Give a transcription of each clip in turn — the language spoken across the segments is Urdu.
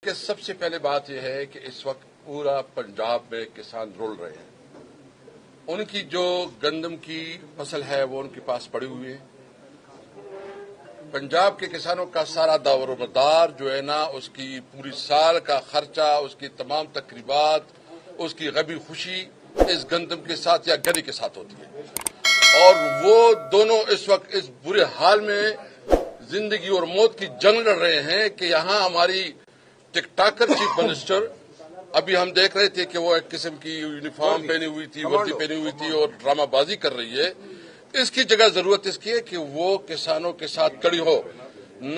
کہ سب سے پہلے بات یہ ہے کہ اس وقت پورا پنجاب میں کسان رول رہے ہیں. ان کی جو گندم کی فصل ہے وہ ان کے پاس پڑی ہوئی ہے. پنجاب کے کسانوں کا سارا دار و مدار جو ہے نا، اس کی پوری سال کا خرچہ، اس کی تمام تقریبات، اس کی غمی خوشی اس گندم کے ساتھ یا گنے کے ساتھ ہوتی ہے. اور وہ دونوں اس وقت اس برے حال میں زندگی اور موت کی جنگ لڑ رہے ہیں کہ یہاں ہماری ٹک ٹاکر چیف منسٹر، ابھی ہم دیکھ رہے تھے کہ وہ ایک قسم کی یونیفارم پہنی ہوئی تھی، وردی پہنی ہوئی تھی اور ڈرامہ بازی کر رہی ہے. اس کی جگہ ضرورت اس کی ہے کہ وہ کسانوں کے ساتھ کڑی ہو.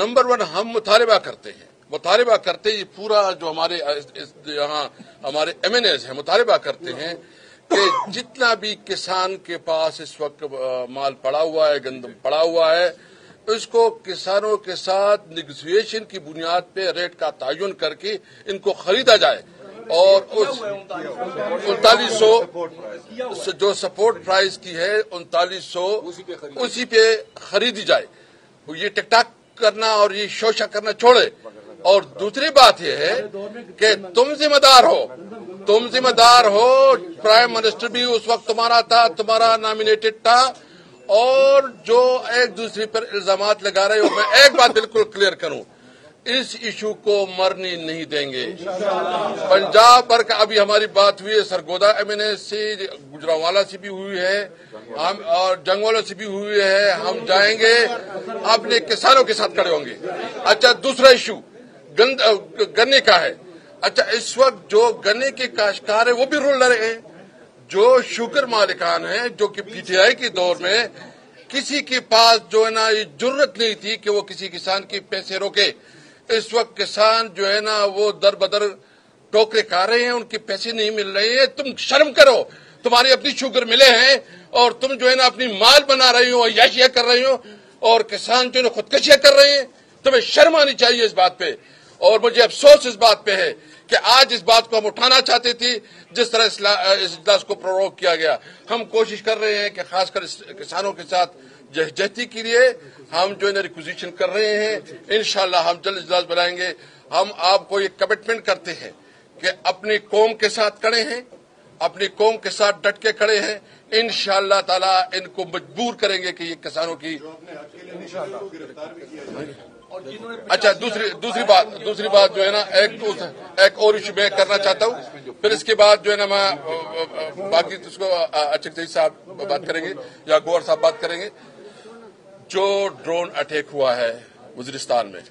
نمبر 1 ہم مطالبہ کرتے ہیں یہ پورا جو ہمارے یہاں ہمارے MNAs ہیں مطالبہ کرتے ہیں کہ جتنا بھی کسان کے پاس اس وقت مال پڑا ہوا ہے، گندم پڑا ہوا ہے، اس کو کسانوں کے ساتھ نیگوسیشن کی بنیاد پہ ریٹ کا تعین کر کے ان کو خریدا جائے اور اس 3900 جو سپورٹ پرائز کی ہے 3900 اسی پہ خریدی جائے. یہ ٹک ٹاک کرنا اور یہ شوشہ کرنا چھوڑے. اور دوسری بات یہ ہے کہ تم ذمہ دار ہو. پرائم منسٹر بھی اس وقت تمہارا نامینیٹڈ تھا، اور جو ایک دوسرے پر الزامات لگا رہے ہو. میں ایک بات بالکل کلیئر کروں، اس ایشو کو مرنے نہیں دیں گے. پنجاب پر کا ابھی ہماری بات ہوئی ہے سرگودا MNA سے، گجرانوالا سے بھی ہوئی ہے اور جنگوالا سے بھی ہوئی ہے. ہم جائیں گے، اپنے کسانوں کے ساتھ کھڑے ہوں گے. اچھا، دوسرا ایشو گنے کا ہے. اچھا، اس وقت جو گنے کے کاشتکار ہیں وہ بھی رول لڑے ہیں. جو شوگر مالکان ہیں، جو کہ PTI کے دور میں کسی کے پاس جو ہے نا یہ جرت نہیں تھی کہ وہ کسی کسان کے پیسے روکے. اس وقت کسان جو ہے نا وہ در بدر ٹوکرے کھا رہے ہیں، ان کے پیسے نہیں مل رہے ہیں. تم شرم کرو، تمہاری اپنی شوگر ملے ہیں اور تم جو ہے نا اپنی مال بنا رہی ہو، عیاشیاں کر رہی ہو، اور کسان جو ہے خودکشیاں کر رہے ہیں. تمہیں شرم آنی چاہیے اس بات پہ. اور مجھے افسوس اس بات پہ ہے کہ آج اس بات کو ہم اٹھانا چاہتے تھے جس طرح اس اجلاس کو پروروگ کیا گیا. ہم کوشش کر رہے ہیں کہ خاص کر کسانوں کے ساتھ جہتی کے لیے ہم جو ہے ریکوزیشن کر رہے ہیں. انشاءاللہ ہم جلد اجلاس بلائیں گے. ہم آپ کو یہ کمٹمنٹ کرتے ہیں کہ اپنی قوم کے ساتھ کھڑے ہیں، اپنی قوم کے ساتھ ڈٹ کے کھڑے ہیں. انشاءاللہ تعالی ان کو مجبور کریں گے کہ یہ کسانوں کی. اچھا، دوسری بات جو ہے نا ایک اور ایشو میں کرنا چاہتا ہوں، پھر اس کے بعد جو ہے نا میں باقی اس کو اچھے صاحب بات کریں گے یا گوہر صاحب بات کریں گے. جو ڈرون اٹیک ہوا ہے وزیرستان میں،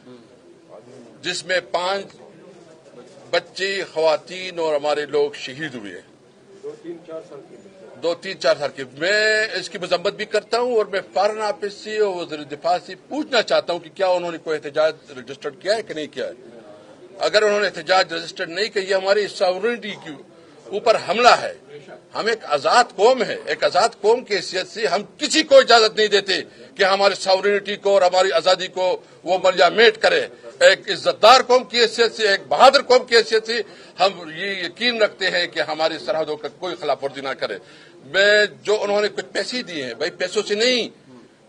جس میں 5 بچے، خواتین اور ہمارے لوگ شہید ہوئے ہیں، 2-3-4 سال کے. میں اس کی مذمت بھی کرتا ہوں اور میں فارن آفس سے اور وزیر دفاع سے پوچھنا چاہتا ہوں کہ کیا انہوں نے کوئی احتجاج رجسٹرڈ کیا ہے کہ نہیں کیا ہے. اگر انہوں نے احتجاج رجسٹرڈ نہیں کیا، یہ ہماری ساورنٹی کے اوپر حملہ ہے. ہم ایک آزاد قوم ہے، ایک آزاد قوم کی حیثیت سے ہم کسی کو اجازت نہیں دیتے کہ ہماری ساورنٹی کو اور ہماری آزادی کو وہ ملیا میٹ کرے. ایک عزت دار قوم کی حیثیت سے، ایک بہادر قوم کی حیثیت سے ہم یہ یقین رکھتے ہیں کہ ہماری سرحدوں کا کوئی خلاف ورزی نہ کرے. میں جو انہوں نے کچھ پیسے دیے ہیں، بھائی پیسوں سے نہیں،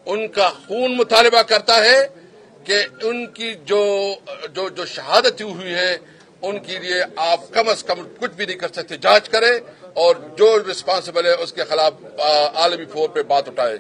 ان کا خون مطالبہ کرتا ہے کہ ان کی جو شہادت ہوئی ہے ان کے لیے آپ کم از کم کچھ بھی نہیں کر سکتے. جانچ کرے اور جو رسپانسبل ہے اس کے خلاف عالمی فور پہ بات اٹھائے.